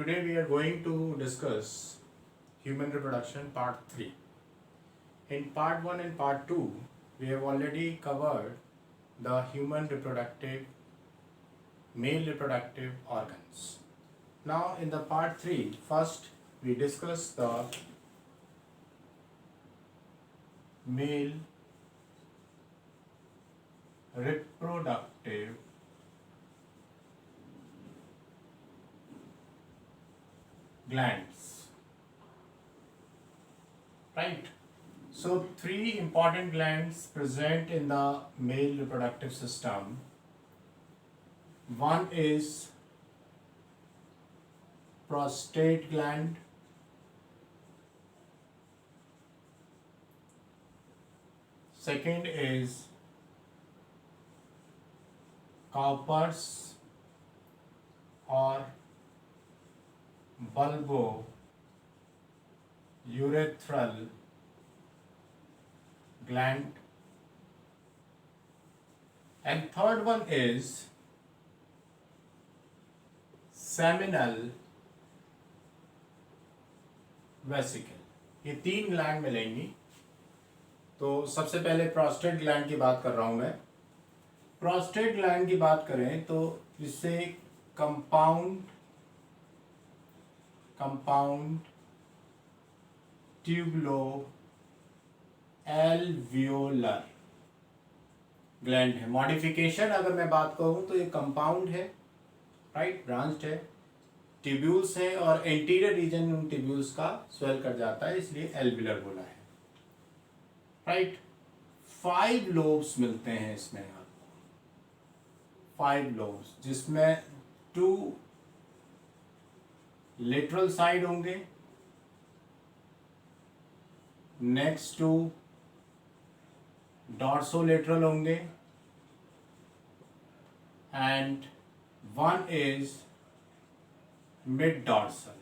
Today we are going to discuss human reproduction part 3. In part 1 and part 2, we have already covered the human reproductive, male reproductive organs. Now in the part 3, first we discuss the male reproductive glands, right? So three important glands present in the male reproductive system. One is prostate gland, second is Cowper's or bulbourethral gland, and third one is seminal vesicle. ये तीन gland मिलेंगी. तो सबसे पहले prostate gland की बात कर रहा हूं मैं. प्रोस्टेट ग्लैंड की बात करें तो इससे कंपाउंड ट्यूबुलो एल्वियोलर ग्लैंड है. मॉडिफिकेशन अगर मैं बात करूं तो ये कंपाउंड है, राइट, ब्रांच्ड है, ट्यूब्यूल्स है और एंटीरियर रीजन उन ट्यूब्यूल्स का स्वेल कर जाता है, इसलिए एल्वियोलर बोला है, राइट. 5 लोब्स मिलते हैं इसमें आपको, 5 लोब्स, जिसमें 2 लेटरल साइड होंगे, नेक्स्ट 2 डॉर्सोलेटरल होंगे एंड 1 इज मिड डॉर्सल.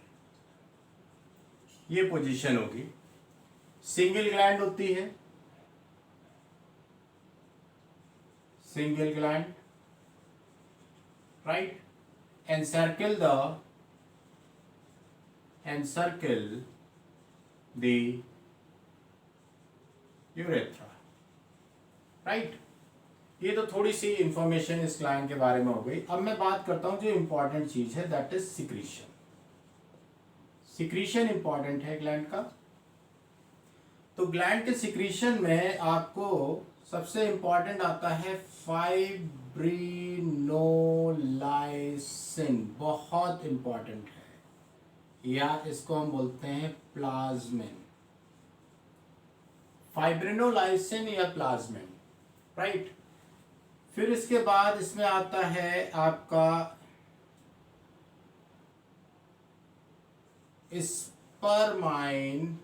ये पोजीशन होगी. सिंगल ग्लैंड होती है, single gland, right. encircle the urethra, right. ये तो थोड़ी सी इंफॉर्मेशन इस ग्लैंड के बारे में हो गई. अब मैं बात करता हूं जो इंपॉर्टेंट चीज है, that is secretion. Secretion important है ग्लैंड का. तो ग्लैंड के सिक्रीशन में आपको सबसे इंपॉर्टेंट आता है फाइब्रिनोलाइसिन. बहुत इंपॉर्टेंट है, या इसको हम बोलते हैं प्लाज्मिन. फाइब्रिनोलाइसिन या प्लाज्मिन, राइट. फिर इसके बाद इसमें आता है आपका स्पर्माइन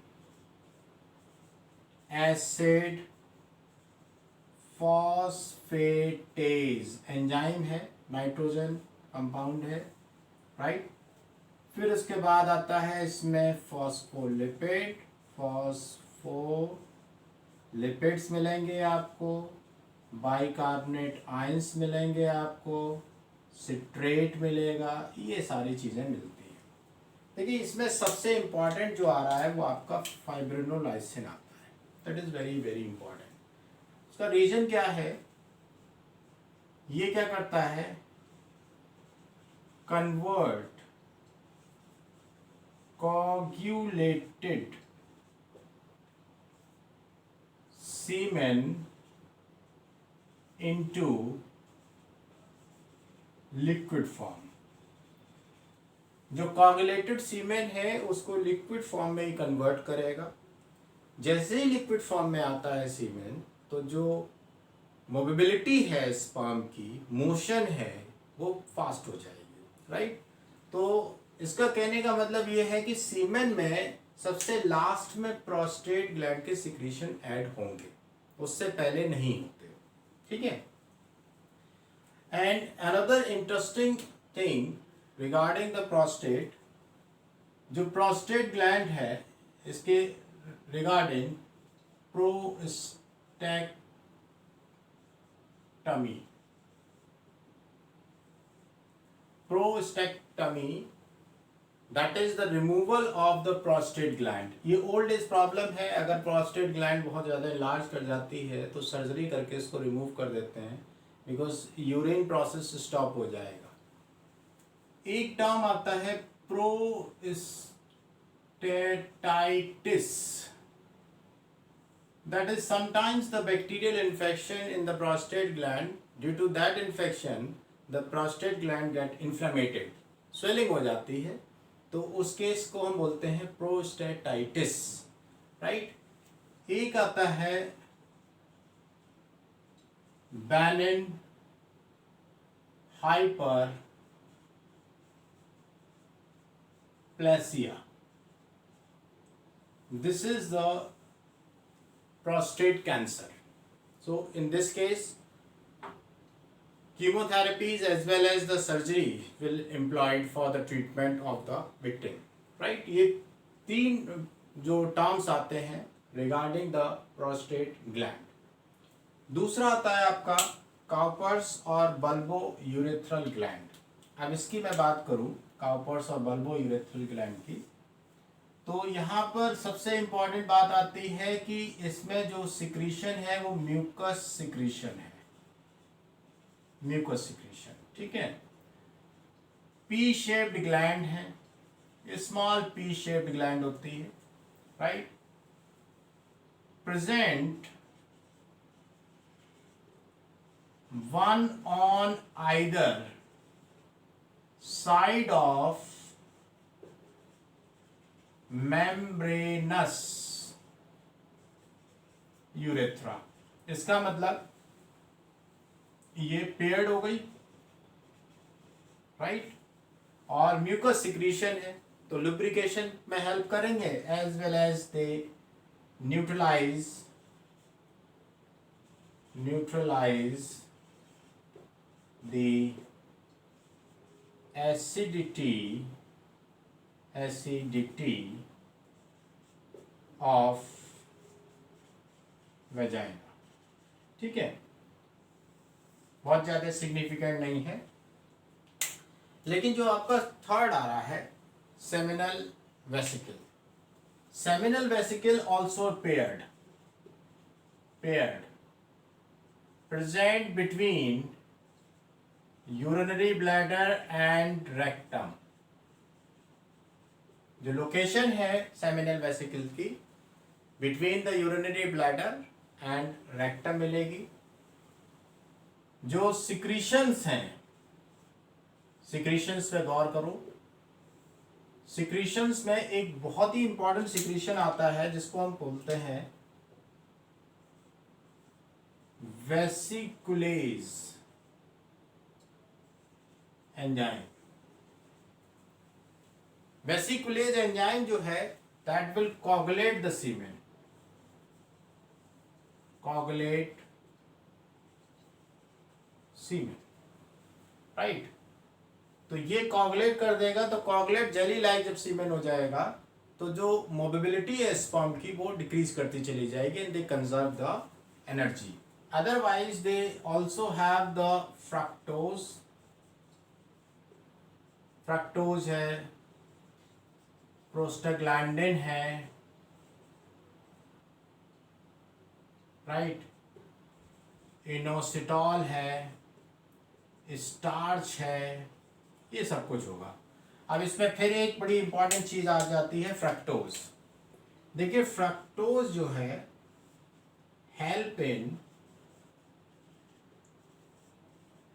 एसिड फॉस्फेटेज एंजाइम है, नाइट्रोजन कंपाउंड है, राइट. फिर उसके बाद आता है इसमें फॉस्फोलिपिड्स मिलेंगे आपको, बाइकार्बोनेट आयंस मिलेंगे आपको, सिट्रेट मिलेगा, ये सारी चीज़ें मिलती हैं. देखिए इसमें सबसे इंपॉर्टेंट जो आ रहा है वो आपका फाइब्रिनोलाइसिन आता है. That is very very important. उसका रीजन क्या है? ये क्या करता है? Convert coagulated semen into liquid form. जो coagulated semen है उसको लिक्विड फॉर्म में ही कन्वर्ट करेगा. जैसे ही लिक्विड फॉर्म में आता है सीमेन, तो जो मोबिलिटी है स्पर्म की, मोशन है, वो फास्ट हो जाएगी, राइट. तो इसका कहने का मतलब ये है कि सीमेन में सबसे लास्ट में प्रोस्टेट ग्लैंड के सिक्रीशन ऐड होंगे, उससे पहले नहीं होते, ठीक है. And another interesting thing regarding the prostate, जो प्रोस्टेट ग्लैंड है इसके regarding prostatectomy that is the removal of the prostate gland. ये ओल्ड एज प्रॉब्लम है, अगर प्रोस्टेट ग्लैंड बहुत ज़्यादा लार्ज कर जाती है तो सर्जरी करके इसको रिमूव कर देते हैं, बिकॉज यूरिन प्रोसेस स्टॉप हो जाएगा। एक टर्म आता है prostatitis, that is sometimes the bacterial infection in the prostate gland. Due to that infection the prostate gland get inflamed, swelling हो जाती है, तो उस केस को हम बोलते हैं प्रोस्टेटाइटिस, राइट। एक आता है Benin hyperplasia, this is the prostate cancer. So in this case chemotherapies as well as the surgery will employed for the treatment of the victim, right। ये तीन जो टर्म्स आते हैं regarding the prostate gland। दूसरा आता है आपका Cowper's और बल्बो यूरेथ्रल ग्लैंड। अब इसकी मैं बात करूं काउपर्स और बल्बो यूरेथ्रल ग्लैंड की, तो यहाँ पर सबसे इम्पॉर्टेंट बात आती है कि इसमें जो सिक्रीशन है वो म्यूकस सिक्रीशन है, म्यूकस सिक्रीशन, ठीक है। पी शेप्ड ग्लैंड है, स्मॉल पी शेप्ड ग्लैंड होती है, right. Present one on either side of membranes urethra. इसका मतलब ये पेयर्ड हो गई, राइट, और म्यूकस सिक्रीशन है तो लुब्रिकेशन में हेल्प करेंगे, as well as they neutralise the acidity of vagina, ठीक है। बहुत ज़्यादा सिग्निफिकेंट नहीं है। लेकिन जो आपका थर्ड आ रहा है seminal vesicle, seminal vesicle also paired present between urinary bladder and rectum. जो लोकेशन है सेमिनल वेसिकल की between the urinary bladder and rectum मिलेगी। जो सिक्रीशंस हैं, सिक्रीशंस पे गौर करो। सिक्रीशंस में एक बहुत ही इंपॉर्टेंट सिक्रीशन आता है जिसको हम बोलते हैं वेसिकुलेज एंजाइम। वेसिकुलेज एंजाइम जो है that will coagulate the semen, coagulate semen, right. तो ये कोगुलेट कर देगा, तो कोगुलेट जेली लाइक जब सीमेन हो जाएगा तो जो मोबिलिटी है स्पर्म की वो डिक्रीज करती चली जाएगी and they conserve the energy. Otherwise they also have the fructose, fructose है, प्रोस्टाग्लैंडिन है, राइट, इनोसिटॉल है, स्टार्च है, ये सब कुछ होगा। अब इसमें फिर एक बड़ी इंपॉर्टेंट चीज आ जाती है फ्रक्टोज। देखिए फ्रक्टोज जो है help in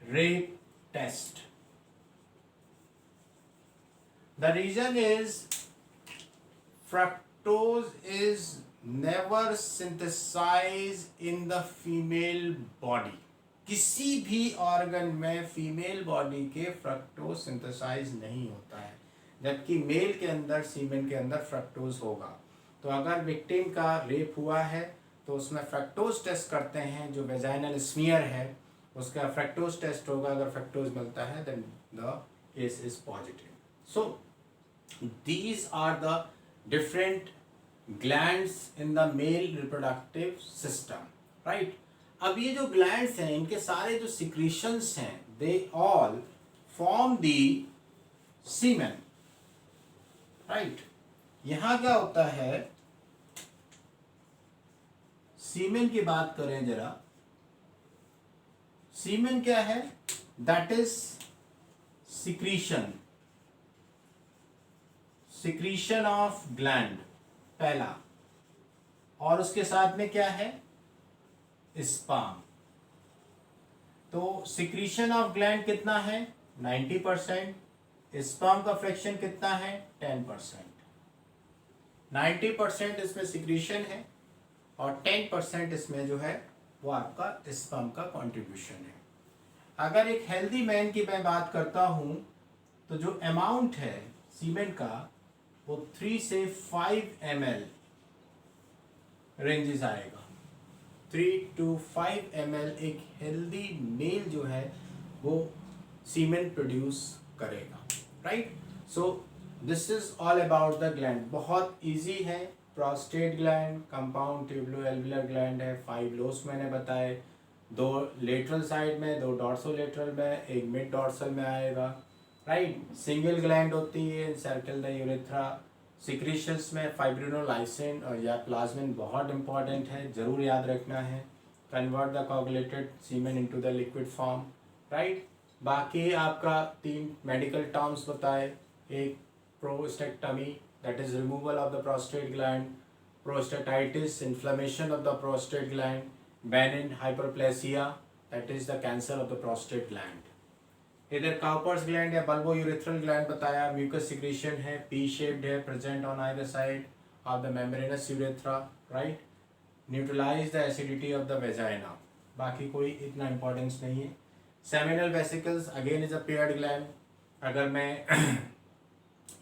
rape test. The reason is fructose is never synthesized in the female body। किसी भी ऑर्गन में फीमेल बॉडी के फ्रक्टोज सिंथेसाइज नहीं होता है, जबकि मेल के अंदर, सीमेन के अंदर फ्रक्टोज होगा। तो अगर विक्टिम का रेप हुआ है तो उसमें फ्रक्टोज टेस्ट करते हैं, जो वेजाइनल स्मीयर है उसका फ्रक्टोज टेस्ट होगा। अगर फ्रक्टोज मिलता है then the case is positive. So these are the different glands in the male reproductive system, right। अब ये जो glands हैं इनके सारे जो secretions हैं they all form the semen, right. यहां क्या होता है, सीमेन की बात करें जरा। सीमेन क्या है, that is secretion, secretion of gland पहला, और उसके साथ में क्या है, स्पर्म। तो सिक्रीशन ऑफ ग्लैंड कितना है, 90%। स्पर्म का फ्रैक्शन कितना है, 10%। 90% इसमें सिक्रीशन है और 10% इसमें जो है वो आपका स्पर्म का कंट्रीब्यूशन है। अगर एक हेल्दी मैन की मैं बात करता हूं तो जो अमाउंट है सीमेंट का वो 3 से 5 ml रेंजेस आएगा। 3 to 5 ml एक हेल्दी मेल जो है वो सीमेंट प्रोड्यूस करेगा, right. So this is all about the gland. बहुत इजी है। Prostate gland, compound tubulo alveolar gland है, 5 लोब्स मैंने बताए, 2 लेटरल साइड में, 2 डॉर्सोलेटरल में, एक मिड डॉर्सल में आएगा, राइट। सिंगल ग्लैंड होती है, सर्कल द यूरेथ्रा। सिक्रीशंस में फाइब्रिनोलाइसिन और या प्लाज्मिन बहुत इंपॉर्टेंट है, जरूर याद रखना है। Convert the coagulated semen into the liquid form, right. बाकी आपका 3 मेडिकल टर्म्स बताए, एक prostatectomy that is removal of the prostate gland, prostatitis inflammation of the prostate gland, benign hyperplasia that is the cancer of the prostate gland. इधर Cowper's gland या bulbourethral gland बताया, mucus secretion है, pea shaped है, present on either side of the membranous urethra, right. Neutralise the acidity of the vagina, बाकी कोई इतना importance नहीं है। Seminal vesicles again is a paired gland. अगर मैं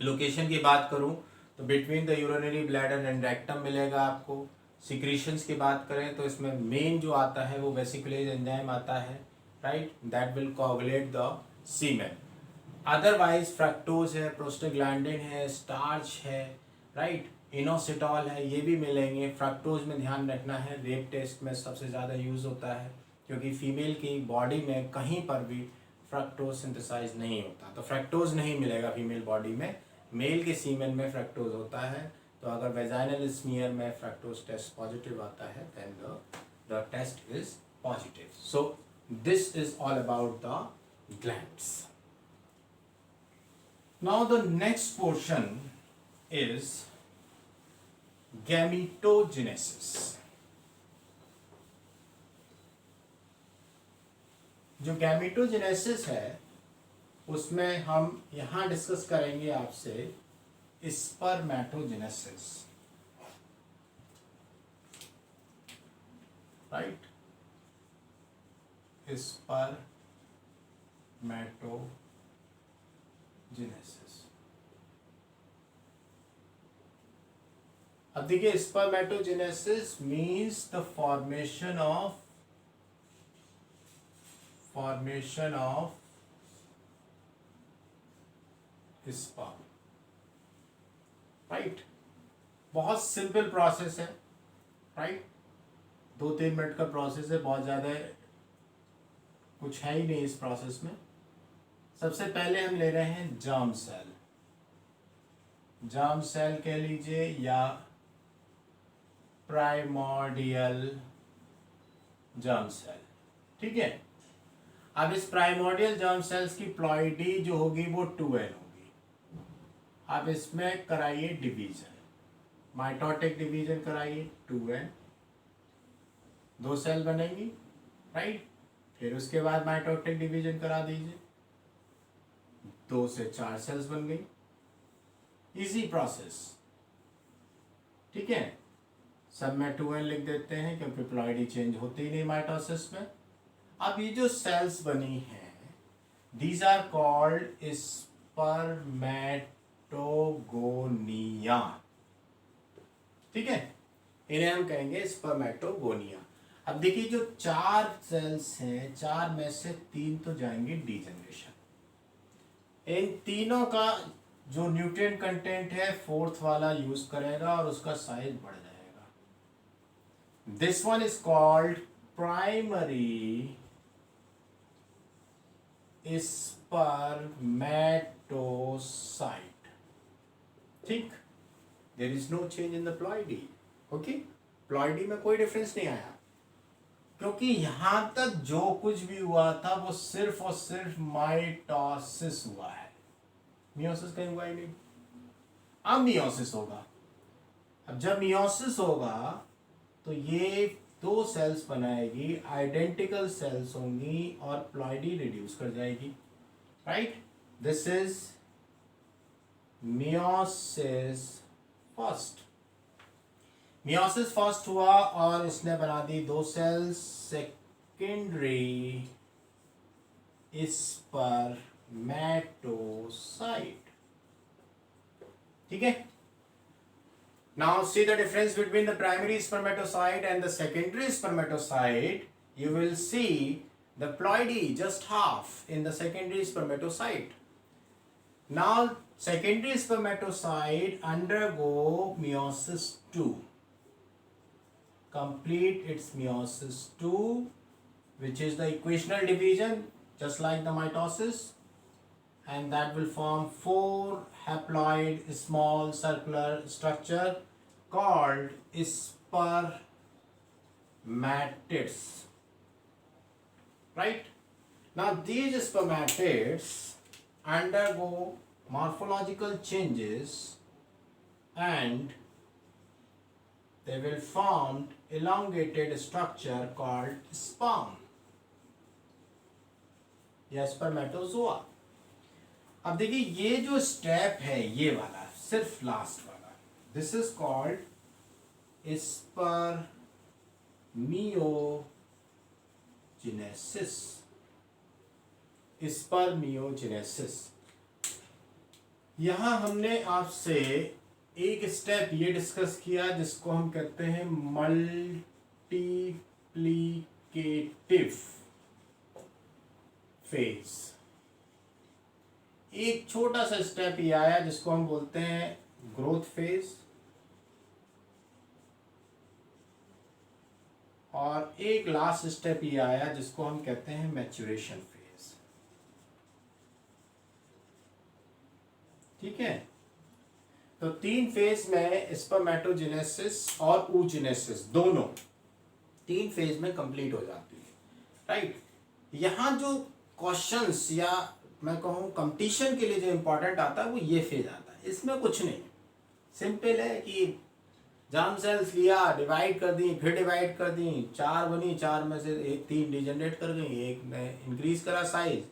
लोकेशन की बात करूं तो between the urinary bladder and rectum मिलेगा आपको। सिक्रीशंस की बात करें तो इसमें मेन जो आता है वो वेसिकुलेज एंजाइम आता है, right, that will coagulate the semen. Otherwise fructose है, प्रोस्टाग्लैंडिन है, स्टार्च है, राइट, इनोसिटॉल है, ये भी मिलेंगे। फ्रक्टोज में ध्यान रखना है, रेप टेस्ट में सबसे ज़्यादा यूज़ होता है क्योंकि फीमेल की बॉडी में कहीं पर भी फ्रक्टोज सिंथेसाइज नहीं होता, तो फ्रक्टोज नहीं मिलेगा फीमेल बॉडी में। मेल के सीमेन में फ्रक्टोज होता है। तो अगर वेजाइनल स्मीयर में फ्रक्टोज टेस्ट पॉजिटिव आता है then the test is positive. So this is all about the glands. Now the next portion is gametogenesis. जो गैमेटोजेनेसिस है उसमें हम यहाँ डिस्कस करेंगे आपसे स्पर्मेटोजेनेसिस, राइट। स्पर्मेटोजेनेसिस। अब देखिए, spermatogenesis means the formation of sperm, right. बहुत सिंपल प्रोसेस है, राइट। 2-3 मिनट का प्रोसेस है, बहुत ज़्यादा कुछ है ही नहीं इस प्रोसेस में। सबसे पहले हम ले रहे हैं जर्म सेल। जर्म सेल कह लीजिए या प्राइमोर्डियल जर्म सेल, ठीक है। अब इस प्राइमोर्डियल जर्म सेल्स की प्लॉइडी जो होगी वो 2n होगी। अब इसमें कराइए डिवीजन, माइटोटिक डिवीजन कराइए, 2n, 2 सेल बनेंगी, राइट। फिर उसके बाद माइटोटिक डिवीजन करा दीजिए, 2 से 4 सेल्स बन गई। इजी प्रोसेस, ठीक है। सब में 2n लिख देते हैं क्योंकि प्लॉइडी चेंज होती ही नहीं माइटोसिस में। अब ये जो सेल्स बनी हैं दीज आर कॉल्ड स्पर्मेटोगोनिया, ठीक है, इन्हें हम कहेंगे स्पर्मेटोगोनिया। अब देखिए, जो 4 सेल्स हैं, 4 में से 3 तो जाएंगे डीजनरेशन। इन तीनों का जो न्यूट्रिएंट कंटेंट है 4th वाला यूज करेगा और उसका साइज बढ़ जाएगा। This one is called primary spermatocyte, ठीक, there is no change in the ploidy. Okay, ploidy में कोई डिफरेंस नहीं आया, क्योंकि यहां तक जो कुछ भी हुआ था वो सिर्फ और सिर्फ माइटोसिस हुआ है, मियोसिस कहीं हुआ ही नहीं। अब मियोसिस होगा। अब जब मियोसिस होगा तो ये दो सेल्स बनाएगी, आइडेंटिकल सेल्स होंगी और प्लॉइडी रिड्यूस कर जाएगी, right. This is meiosis first. Meiosis first हुआ और इसने बना दी दो सेल्स, सेकेंडरी स्पर्मेटोसाइट। ठीक है, now see the difference between the primary spermatocyte and the secondary spermatocyte. You will see the ploidy just half in the secondary spermatocyte. Now secondary spermatocyte undergo meiosis 2, complete its meiosis 2, which is the equational division just like the mitosis, and that will form 4 haploid small circular structure called spermatids, right. Now these spermatids undergo morphological changes and they will form elongated structure called sperm या spermatozoa. अब देखिए ये जो step है ये वाला सिर्फ last वाला, this is called spermiogenesis. Spermiogenesis, यहां हमने आपसे एक स्टेप ये डिस्कस किया जिसको हम कहते हैं मल्टीप्लिकेटिव फेज। एक छोटा सा स्टेप ये आया जिसको हम बोलते हैं ग्रोथ फेज, और एक लास्ट स्टेप ये आया जिसको हम कहते हैं मैच्योरेशन फेज। ठीक है, तो 3 फेज में स्पर्मेटोजेनेसिस और oogenesis दोनों 3 फेज में कंप्लीट हो जाती है, राइट। यहां जो क्वेश्चंस या मैं कहूँ कंपटीशन के लिए जो इंपॉर्टेंट आता है वो ये फेज आता है। इसमें कुछ नहीं, सिंपल है कि जार्म सेल्स लिया, डिवाइड कर दी, फिर डिवाइड कर दी, 4 बनी, 4 में से 3 डिजनरेट कर गई, एक ने इंक्रीज करा साइज,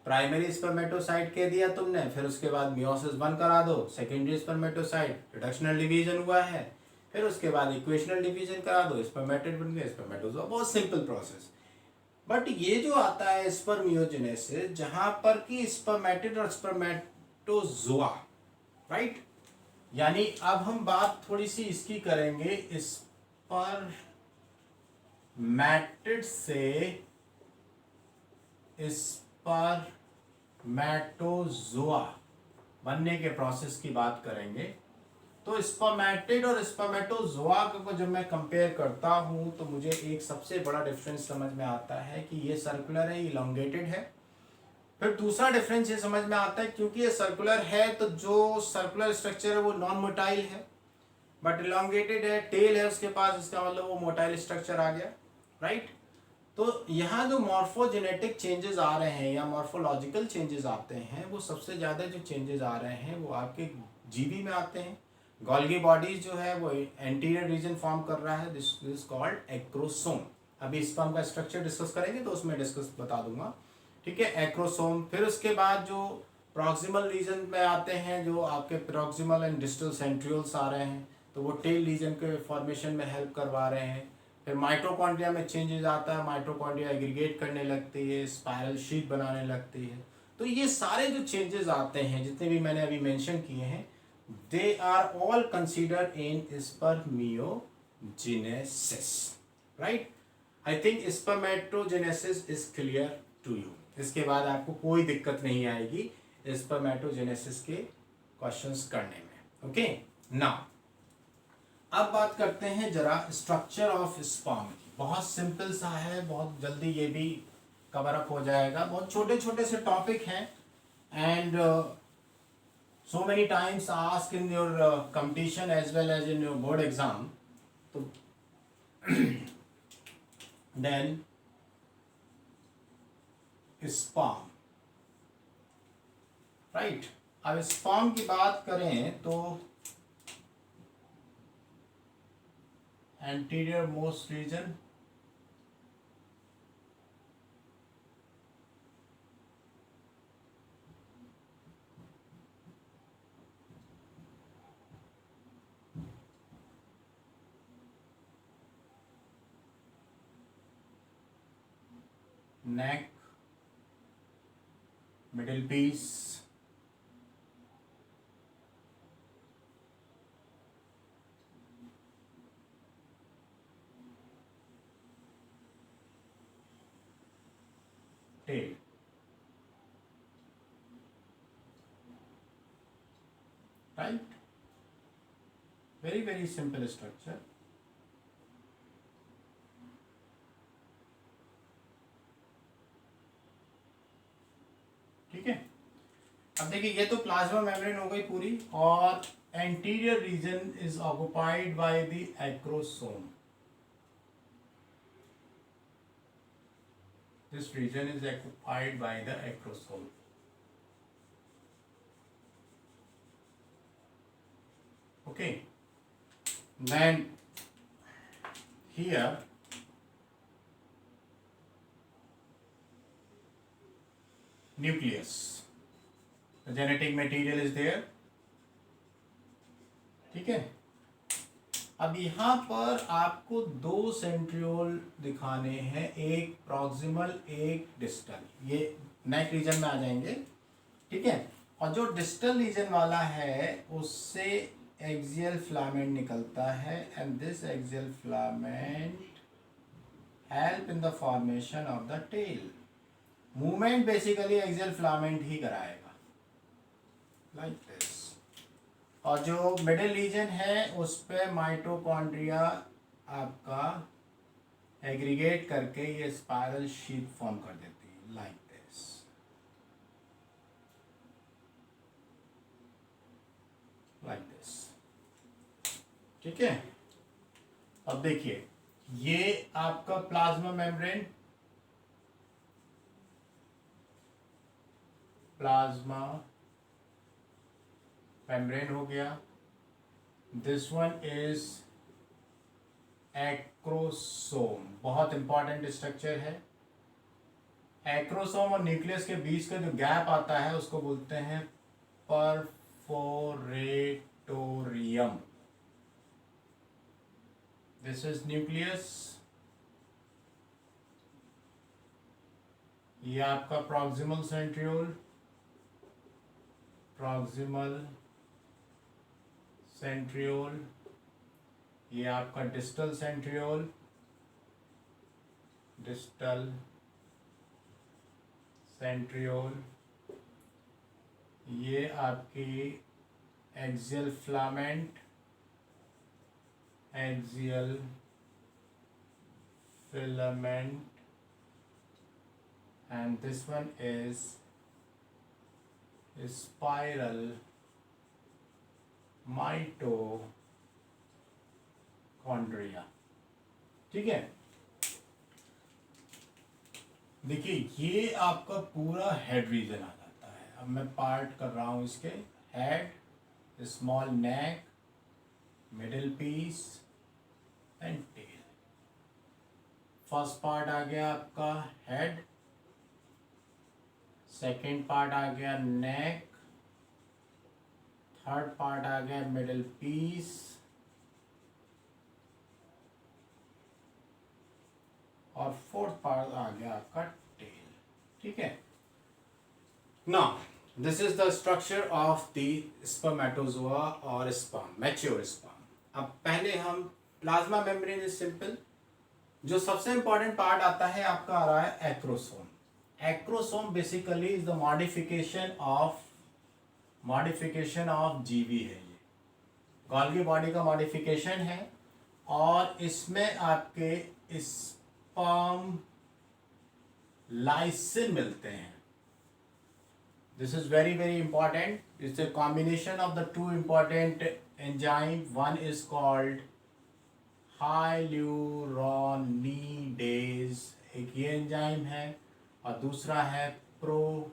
प्राइमरी स्पर्मेटोसाइट कह दिया तुमने, फिर उसके बाद मियोसिस 1 करा दो, सेकेंडरी स्पर्मेटोसाइट रिडक्शनल डिवीजन हुआ है, फिर उसके बाद इक्वेशनल डिवीजन करा दो, स्पर्मेटिड बन गए, स्पर्मेटोजोआ। बहुत सिंपल प्रोसेस। बट ये जो आता है स्पर्मियोजेनेसिस, जहां पर कि स्पर्मेटिड और स्पर्मेटोजोआ, राइट, यानी अब हम बात थोड़ी सी इसकी करेंगे, स्पर्मेटिड से स्पर्मेटोजोआ बनने के प्रोसेस की बात करेंगे। तो स्पर्मेटिड और स्पर्मेटोजोआ को जब मैं कंपेयर करता हूं तो मुझे एक सबसे बड़ा डिफरेंस समझ में आता है कि ये सर्कुलर है, इलोंगेटेड है। फिर दूसरा डिफरेंस ये समझ में आता है क्योंकि ये सर्कुलर है तो जो सर्कुलर स्ट्रक्चर है वो नॉन मोटाइल है, बट इलोंगेटेड है, टेल है उसके पास, इसका मतलब वो मोटाइल स्ट्रक्चर आ गया, राइट। तो यहाँ जो मॉर्फोजेनेटिक चेंजेस आ रहे हैं या मॉर्फोलॉजिकल चेंजेस आते हैं, वो सबसे ज़्यादा जो चेंजेस आ रहे हैं वो आपके जीवी में आते हैं। गोल्गी बॉडीज जो है वो एंटीरियर रीजन फॉर्म कर रहा है, दिस इज कॉल्ड एक्रोसोम। अभी स्पर्म का स्ट्रक्चर डिस्कस करेंगे तो उसमें डिस्कस बता दूंगा, ठीक है, एक्रोसोम। फिर उसके बाद जो प्रॉक्सिमल रीजन में आते हैं, जो आपके प्रॉक्सिमल एंड डिस्टल सेंट्रियोल्स आ रहे हैं, तो वो टेल रीजन के फॉर्मेशन में हेल्प करवा रहे हैं। फिर माइटोकॉन्ड्रिया में चेंजेस आता है, माइटोकॉन्ड्रिया एग्रीगेट करने लगती है, स्पाइरल शीट बनाने लगती है। तो ये सारे जो चेंजेस आते हैं जितने भी मैंने अभी मेंशन किए हैं, they are all considered in spermiogenesis, right? I think spermatogenesis is clear to you. इसके बाद आपको कोई दिक्कत नहीं आएगी स्पर्मेटोजेनेसिस के क्वेश्चंस करने में, ओके। नाउ अब बात करते हैं जरा स्ट्रक्चर ऑफ स्पर्म की। बहुत सिंपल सा है, बहुत जल्दी ये भी कवर अप हो जाएगा। बहुत छोटे छोटे से टॉपिक हैं and so many times asked in your competition as well as in your board exam. So then sperm, right. अब स्पर्म की बात करें तो anterior most region, neck, middle piece, tail, right? Very very simple structure। ठीक है। अब देखिए ये तो प्लाज्मा मेम्ब्रेन हो गई पूरी, और anterior reason is occupied by the acrosome. This region is occupied by the acrosome. Okay. Then here nucleus. The genetic material is there. ठीक है। अब यहाँ पर आपको दो सेंट्रियोल दिखाने हैं, एक प्रॉक्सिमल एक डिस्टल। ये नेक रीजन में आ जाएंगे। ठीक है। और जो डिस्टल रीजन वाला है उससे एक्सियल फिलामेंट निकलता है, and this axial filament help in the formation of the tail. Movement basically axial filament ही कराएगा, लाइक दिस। और जो मिडिल रीजन है उस पे माइटोकॉन्ड्रिया आपका एग्रीगेट करके ये स्पाइरल शीट फॉर्म कर देती है, लाइक दिस, लाइक दिस। ठीक है। अब देखिए ये आपका प्लाज्मा मेम्ब्रेन, प्लाज्मा मेम्ब्रेन हो गया। दिस वन इज एक्रोसोम, बहुत इंपॉर्टेंट स्ट्रक्चर है। एक्रोसोम और न्यूक्लियस के बीच का जो गैप आता है उसको बोलते हैं परफोरेटोरियम। दिस इज न्यूक्लियस, ये आपका प्रॉक्सिमल सेंट्रियोल, प्रॉक्सिमल सेंट्रियोल, ये आपका डिस्टल सेंट्रियोल, डिस्टल सेंट्रियोल, ये आपकी axial filament, axial filament, and this one is spiral mitochondria। ठीक है। देखिए ये आपका पूरा हेड रीजन आ जाता है। अब मैं पार्ट कर रहा हूं इसके, head, small neck, middle piece and tail. First part आ गया आपका हेड, सेकेंड पार्ट आ गया नेक, थर्ड पार्ट आ गया मिडिल पीस, और फोर्थ पार्ट आ गया आपका टेल। ठीक है। Now this is the structure of the spermatozoa और स्पर्म, मैच्योर स्पर्म। अब पहले हम प्लाज्मा मेम्ब्रेन इज सिंपल। जो सबसे इंपॉर्टेंट पार्ट आता है आपका आ रहा है acrosome. Acrosome basically is the modification of जीवी है। ये गोल्गी बॉडी का मॉडिफिकेशन है, और इसमें आपके स्पर्म लाइसिन मिलते हैं। This is very very important. It's a combination of the two important enzyme. One is called hyaluronidase, एक ये एंजाइम है, और दूसरा है प्रोएक्रोसिन.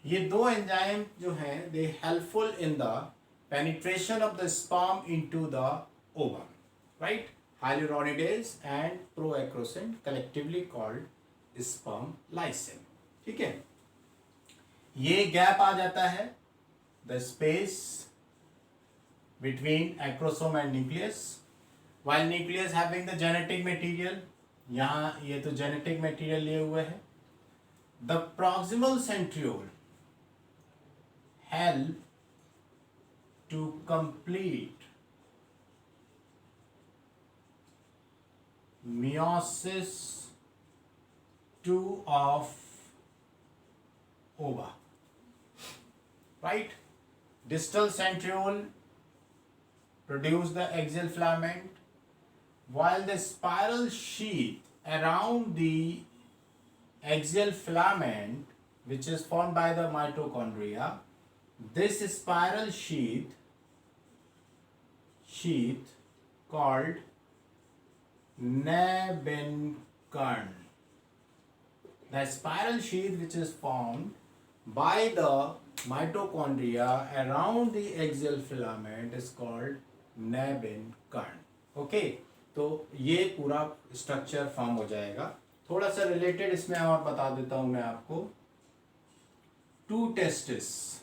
ये दो एंजाइम जो हैं they helpful in the penetration of the sperm into the ovum, right? Hyaluronidase and proacrosin collectively called sperm lysine. ठीक है, ये गैप आ जाता है the space between acrosome and nucleus, while nucleus having the genetic material. यहाँ ये तो genetic material लिए हुए है. The proximal centriole help to complete meiosis 2 of ova, right? Distal centriole produce the axial filament, while the spiral sheath around the axial filament, which is formed by the mitochondria, this spiral sheath called Nebenкern. The spiral sheath which is formed by the mitochondria around the axial filament is called Nebenкern. Okay, तो ये पूरा structure form हो जाएगा. थोड़ा सा related इसमें और बता देता हूं मैं आपको. Two testis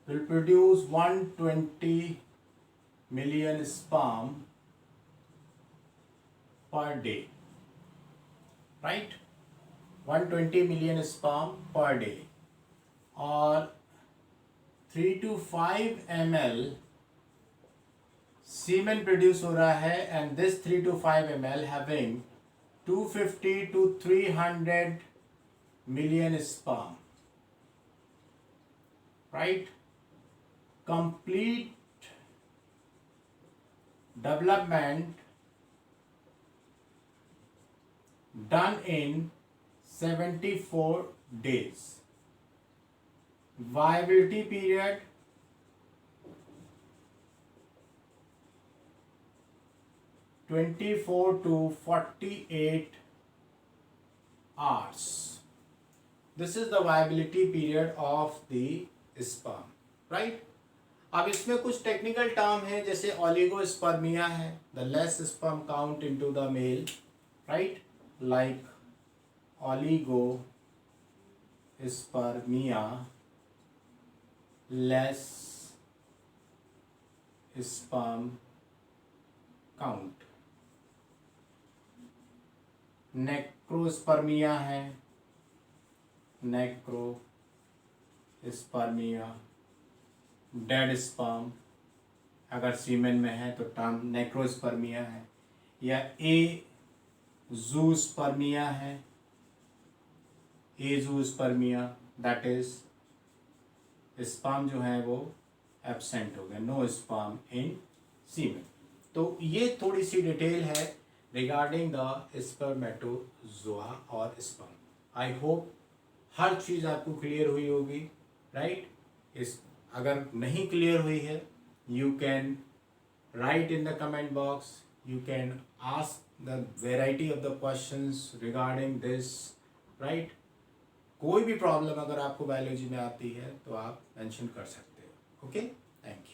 will produce 120 million sperm per day, right? 120 million sperm per day, और 3 to 5 ml semen produce हो रहा है, and this 3 to 5 ml having 250 to 300 million sperm, right? Complete development done in 74 days. Viability period 24 to 48 hours. This is the viability period of the sperm, right? अब इसमें कुछ technical term है, जैसे oligospermia है, the less sperm count into the male, right? Like oligospermia, less sperm count. Necrospermia है, necrospermia, dead sperm अगर सीमेन में है तो टर्म नेक्रोस्पर्मिया है, या एजूस्पर्मिया है, एजूस्पर्मिया दैट इज स्पर्म जो है वो एब्सेंट हो गया, नो स्पर्म इन सीमेन. तो ये थोड़ी सी डिटेल है रिगार्डिंग द स्पर्मेटोजोआ और स्पर्म. आई होप हर चीज़ आपको क्लियर हुई होगी, राइट? इस अगर नहीं क्लियर हुई है, you can write in the comment box, you can ask the variety of the questions regarding this, right? कोई भी प्रॉब्लम अगर आपको बायोलॉजी में आती है तो आप मेंशन कर सकते हो. Okay, thank you.